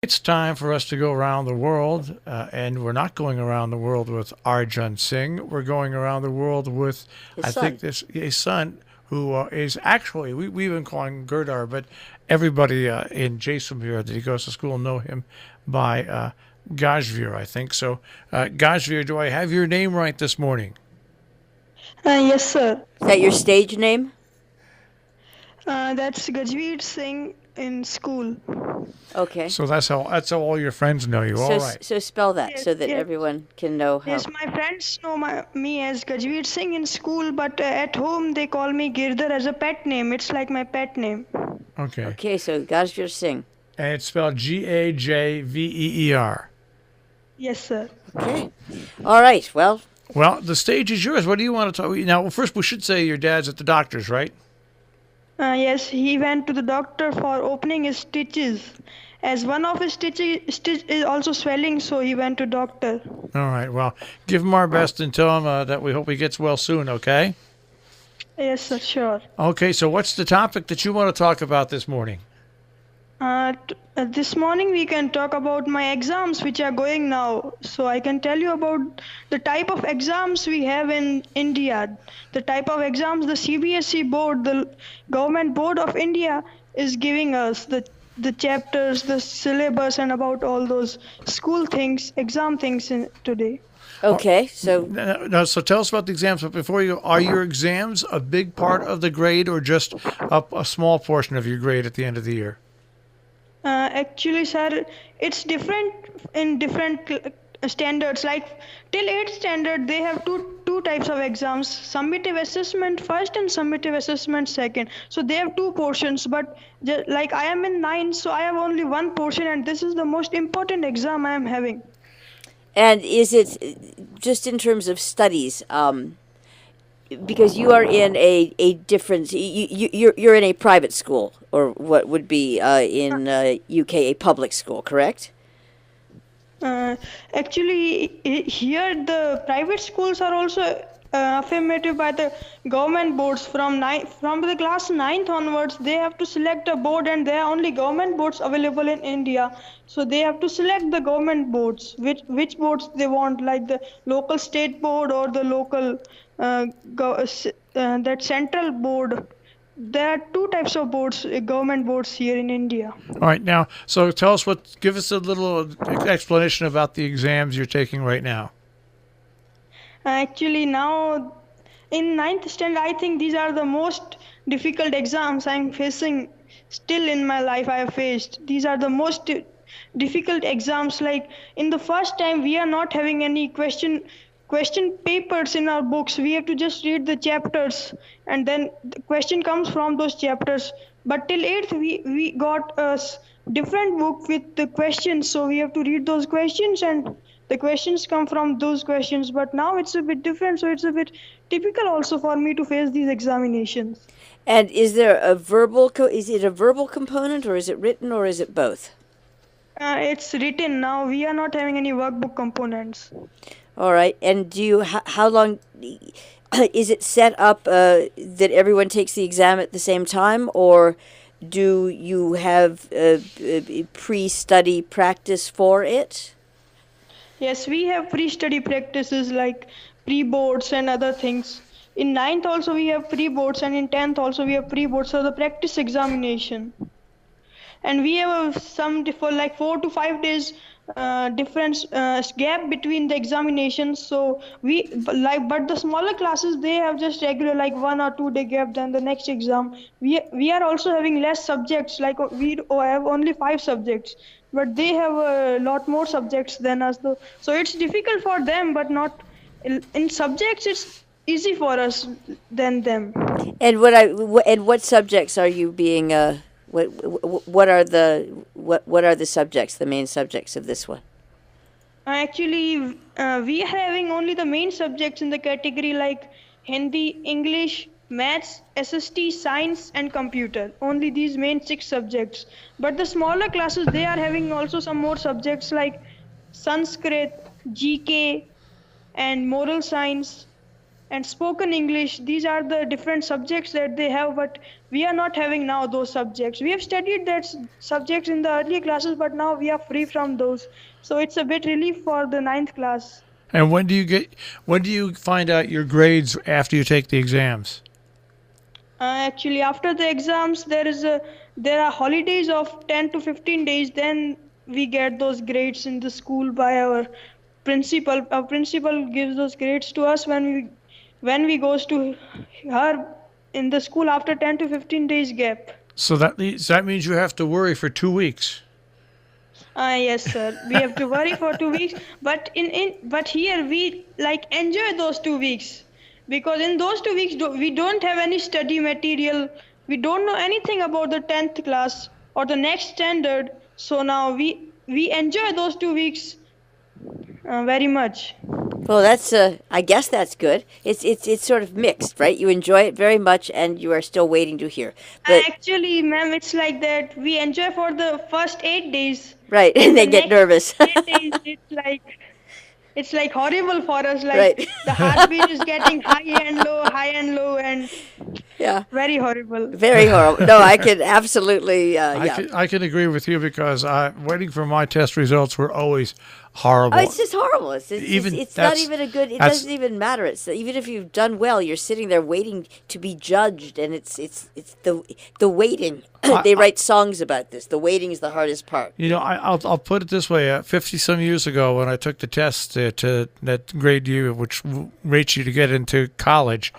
It's time for us to go around the world, and we're not going around the world with Arjun Singh. We're going around the world with, His I think, son. this his son, who is actually we've been calling him Gurdar, but everybody in Jaisalmer that he goes to school know him by Gajveer, I think. So, Gajveer, do I have your name right this morning? Yes, sir. Is that your stage name? That's Gajveer Singh in school. Okay. So that's how all your friends know you. So All right. so spell that Yes, so that yes, everyone can know how. yes. My friends know me as Gajveer Singh in school, but at home they call me Girdhar as a pet name. It's like my pet name. Okay. Okay, so Gajveer Singh. And it's spelled Gajveer. Yes, sir. Okay. All right. Well, Well, the stage is yours. What do you want to talk? Now, well, first we should say your dad's at the doctor's, right? Yes, he went to the doctor for opening his stitches. As one of his stitch is also swelling, so he went to doctor. All right. Well, give him our best and tell him that we hope he gets well soon. Okay. Yes, sir, sure. Okay. So, what's the topic that you want to talk about this morning? This morning we can talk about my exams which are going now. So I can tell you about the type of exams we have in India. The type of exams the CBSE board, the government board of India is giving us, the chapters, the syllabus, and about all those school things, exam things today. okay. So No, so tell us about the exams. But before you go, are your exams a big part of the grade or just a small portion of your grade at the end of the year? Actually, sir, it's different in different standards. Like till 8th standard, they have two types of exams: summative assessment first and summative assessment second. So they have two portions. But like I am in 9, so I have only one portion, and this is the most important exam I am having. and is it just in terms of studies? Because you are in a different you're in a private school or what would be in UK a public school, correct? Uh, Actually, here the private schools are also affirmative by the government boards from the class ninth onwards. They have to select a board, and there are only government boards available in India. So they have to select the government boards, which boards they want, like the local state board or the local that central board. There are two types of boards, government boards here in India. All right. Now, so tell us give us a little explanation about the exams you're taking right now. Actually, now in ninth standard, I think these are the most difficult exams I'm facing still in my life. I have faced. These are the most difficult exams. Like in the first time, we are not having any question papers in our books. We have to just read the chapters, and then the question comes from those chapters. But till 8th, we got a different book with the questions, so we have to read those questions, and the questions come from those questions. But now it's a bit different, so it's a bit typical also for me to face these examinations. And is there a is it a verbal component or is it written or is it both? It's written now. We are not having any workbook components. All right. And do you how long is it set up that everyone takes the exam at the same time, or do you have pre-study practice for it? Yes, we have pre-study practices like pre-boards and other things. In ninth also we have pre-boards, and in 10th also we have pre-boards, so the practice examination. And we have some for like 4 to 5 days difference gap between the examinations. So we like, but the smaller classes they have just regular like 1 or 2 day gap than the next exam. We are also having less subjects. Like we have only 5 subjects, but they have a lot more subjects than us. Though, so it's difficult for them, but not in subjects. It's easy for us than them. And what subjects are you being what are the subjects, the main subjects of this one? Actually, we are having only the main subjects in the category like Hindi, English, Maths, SST, Science, and Computer. Only these main 6 subjects. But the smaller classes, they are having also some more subjects like Sanskrit, GK, and Moral Science. and spoken English. These are the different subjects that they have, but we are not having now those subjects. We have studied that subjects in the early classes, but now we are free from those. So it's a bit relief for the ninth class. And when do you find out your grades after you take the exams? Actually, after the exams, there are holidays of 10 to 15 days. Then we get those grades in the school by our principal. Our principal gives those grades to us when we goes to her in the school after 10 to 15 days gap. So that means you have to worry for 2 weeks. Yes, sir. We have to worry for 2 weeks, but but here we like enjoy those 2 weeks because in those 2 weeks we don't have any study material. We don't know anything about the 10th class or the next standard. So now we enjoy those 2 weeks very much. Well, that's I guess that's good. It's sort of mixed, right? You enjoy it very much, and you are still waiting to hear. But Actually, ma'am, it's like that. We enjoy for the first 8 days. right, and they get nervous. 8 days, it's like horrible for us. Like Right. the heartbeat is getting high and low, and Yeah, very horrible. very horrible. No, I can absolutely. Yeah. I can agree with you because waiting for my test results were always horrible. Oh, it's just horrible. Even It's not that's- even a good. It that's- doesn't even matter. It's even if you've done well, you're sitting there waiting to be judged, and it's the waiting. They write songs about this. The waiting is the hardest part. You know, I'll put it this way: 50 some years ago, when I took the test to that grade you, which rates you to get into college,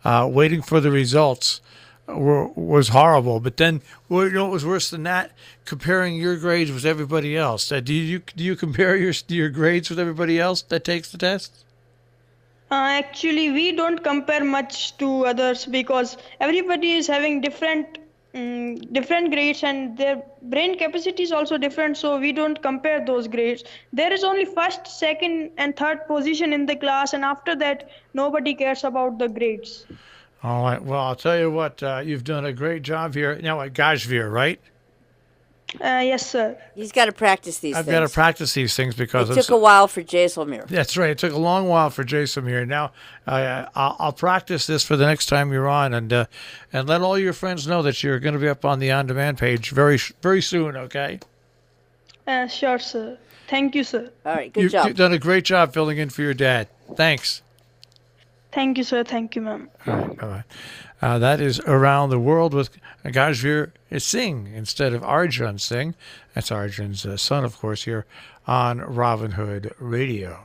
waiting for the results was horrible. But then, well, you know, what was worse than that? Comparing your grades with everybody else. Do you compare your grades with everybody else that takes the test? Actually, we don't compare much to others because everybody is having different grades and their brain capacity is also different. So we don't compare those grades. There is only first, second, and third position in the class, and after that, nobody cares about the grades. All right. Well, I'll tell you what. You've done a great job here. Now at Gajveer, right? Yes, sir. He's got to practice these I've things. got to practice these things because It took a while for Jaisalmer. That's right. It took a long while for Jason here. Now, I'll practice this for the next time you're on, and let all your friends know that you're going to be up on the on-demand page very soon. Okay. Sure, sir. Thank you, sir. All right, good job. You've done a great job filling in for your dad. Thanks. Thank you, sir. Thank you, ma'am. All right. Bye-bye. That is Around the World with Gajveer Singh instead of Arjun Singh. That's Arjun's son, of course, here on Robin Hood Radio.